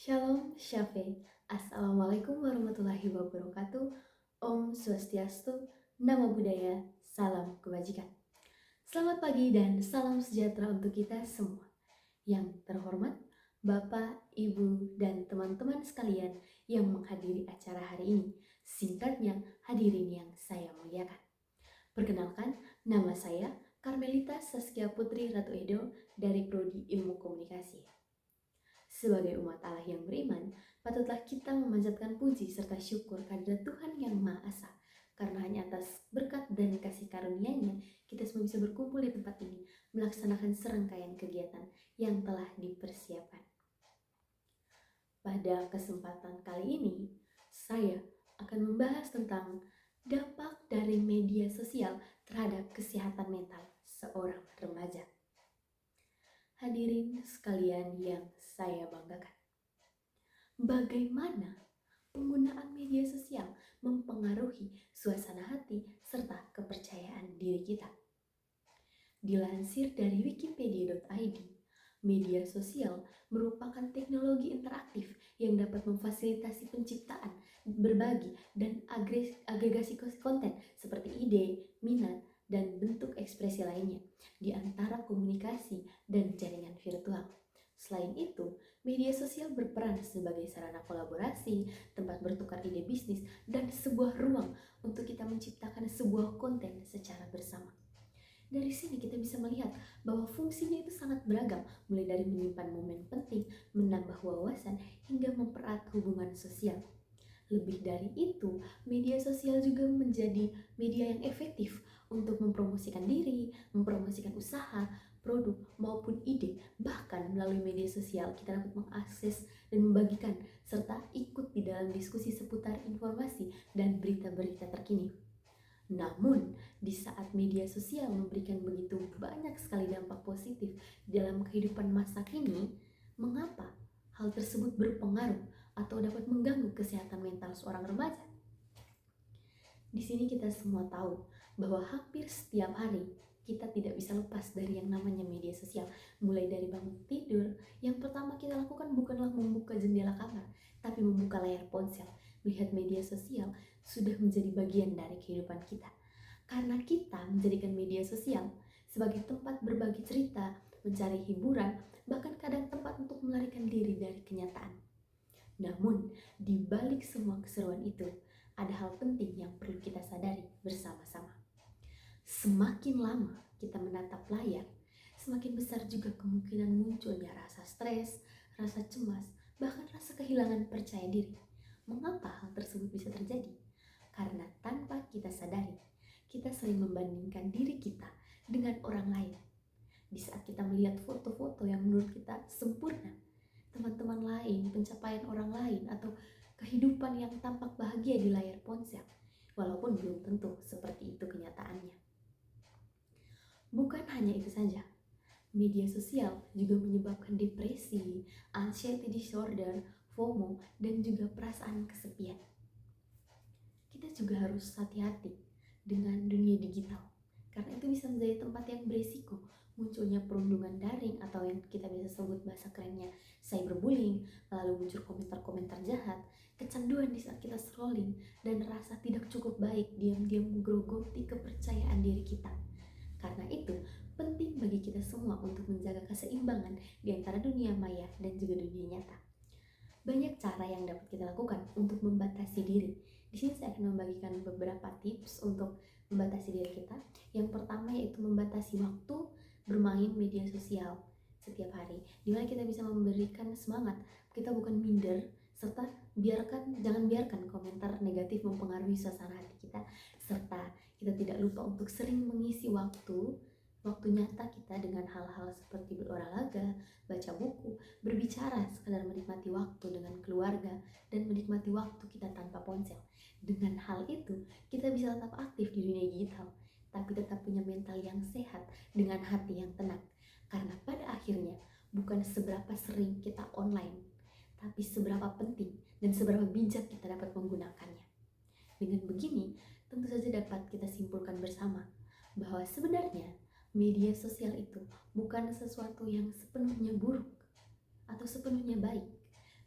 Shalom, Syafe. Assalamualaikum warahmatullahi wabarakatuh. Om Swastiastu, Namo Buddhaya, salam kebajikan. Selamat pagi dan salam sejahtera untuk kita semua. Yang terhormat, Bapak, Ibu, dan teman-teman sekalian yang menghadiri acara hari ini. Singkatnya, hadirin yang saya muliakan. Perkenalkan, nama saya Karmelita Saskia Putri Ratu Edo dari Prodi Ilmu Komunikasi. Sebagai umat Allah yang beriman, patutlah kita memanjatkan puji serta syukur kehadirat Tuhan Yang Maha Esa. Karena hanya atas berkat dan kasih karunia-Nya, kita semua bisa berkumpul di tempat ini, melaksanakan serangkaian kegiatan yang telah dipersiapkan. Pada kesempatan kali ini, saya akan membahas tentang dampak dari media sosial terhadap kesehatan mental seorang remaja. Hadirin sekalian yang saya banggakan, bagaimana penggunaan media sosial mempengaruhi suasana hati serta kepercayaan diri kita. Dilansir dari wikipedia.id, media sosial merupakan teknologi interaktif yang dapat memfasilitasi penciptaan, berbagi, dan agregasi konten seperti ide, minat, dan bentuk ekspresi lainnya di antara komunikasi dan jaringan virtual. Selain itu, media sosial berperan sebagai sarana kolaborasi, tempat bertukar ide bisnis, dan sebuah ruang untuk kita menciptakan sebuah konten secara bersama. Dari sini kita bisa melihat bahwa fungsinya itu sangat beragam, mulai dari menyimpan momen penting, menambah wawasan, hingga mempererat hubungan sosial. Lebih dari itu, media sosial juga menjadi media yang efektif untuk mempromosikan diri, mempromosikan usaha, produk, maupun ide. Bahkan melalui media sosial kita dapat mengakses dan membagikan, serta ikut di dalam diskusi seputar informasi dan berita-berita terkini. Namun, di saat media sosial memberikan begitu banyak sekali dampak positif dalam kehidupan masa kini, mengapa hal tersebut berpengaruh atau dapat mengganggu kesehatan mental seorang remaja? Di sini kita semua tahu bahwa hampir setiap hari kita tidak bisa lepas dari yang namanya media sosial. Mulai dari bangun tidur, yang pertama kita lakukan bukanlah membuka jendela kamar, tapi membuka layar ponsel. Melihat media sosial sudah menjadi bagian dari kehidupan kita. Karena kita menjadikan media sosial sebagai tempat berbagi cerita, mencari hiburan, bahkan kadang tempat untuk melarikan diri dari kenyataan. Namun, di balik semua keseruan itu, ada hal penting yang perlu kita sadari bersama-sama. Semakin lama kita menatap layar, semakin besar juga kemungkinan munculnya rasa stres, rasa cemas, bahkan rasa kehilangan percaya diri. Mengapa hal tersebut bisa terjadi? Karena tanpa kita sadari, kita sering membandingkan diri kita dengan orang lain. Di saat kita melihat foto-foto yang menurut kita sempurna, teman-teman lain, pencapaian orang lain, atau kehidupan yang tampak bahagia di layar ponsel, walaupun belum tentu seperti itu kenyataannya. Bukan hanya itu saja, media sosial juga menyebabkan depresi, anxiety disorder, FOMO, dan juga perasaan kesepian. Kita juga harus hati-hati dengan dunia digital, karena itu bisa menjadi tempat yang berisiko munculnya perundungan daring atau yang kita bisa sebut bahasa kerennya cyberbullying, lalu muncul komentar-komentar jahat, kecanduan di saat kita scrolling, dan rasa tidak cukup baik diam-diam menggerogoti kepercayaan diri kita. Karena itu, penting bagi kita semua untuk menjaga keseimbangan di antara dunia maya dan juga dunia nyata. Banyak cara yang dapat kita lakukan untuk membatasi diri. Di sini saya akan membagikan beberapa tips untuk membatasi diri kita. Yang pertama yaitu membatasi waktu bermain media sosial setiap hari, dimana kita bisa memberikan semangat, kita bukan minder, serta jangan biarkan komentar negatif mempengaruhi suasana hati kita, serta kita tidak lupa untuk sering mengisi waktu nyata kita dengan hal-hal seperti berolahraga, baca buku, berbicara, sekedar menikmati waktu dengan keluarga, dan menikmati waktu kita tanpa ponsel. Dengan hal itu, kita bisa tetap aktif di dunia digital, tapi tetap punya mental yang sehat dengan hati yang tenang. Karena pada akhirnya, bukan seberapa sering kita online, tapi seberapa penting dan seberapa bijak kita dapat menggunakannya. Dengan begini, tentu saja dapat kita simpulkan bersama bahwa sebenarnya media sosial itu bukan sesuatu yang sepenuhnya buruk atau sepenuhnya baik.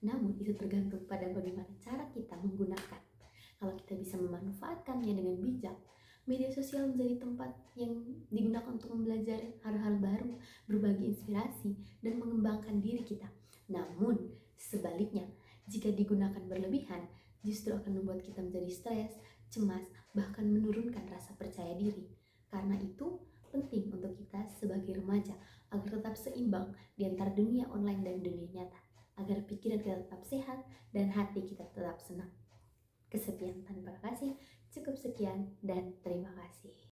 Namun itu tergantung pada bagaimana cara kita menggunakan. Kalau kita bisa memanfaatkannya dengan bijak, media sosial menjadi tempat yang digunakan untuk mempelajari hal-hal baru, berbagi inspirasi, dan mengembangkan diri kita. Namun, sebaliknya, jika digunakan berlebihan, justru akan membuat kita menjadi stres, cemas, bahkan menurunkan rasa percaya diri. Karena itu, penting untuk kita sebagai remaja agar tetap seimbang di antara dunia online dan dunia nyata, agar pikiran kita tetap sehat dan hati kita tetap senang. Kesekian tanpa kasih, cukup sekian dan terima kasih.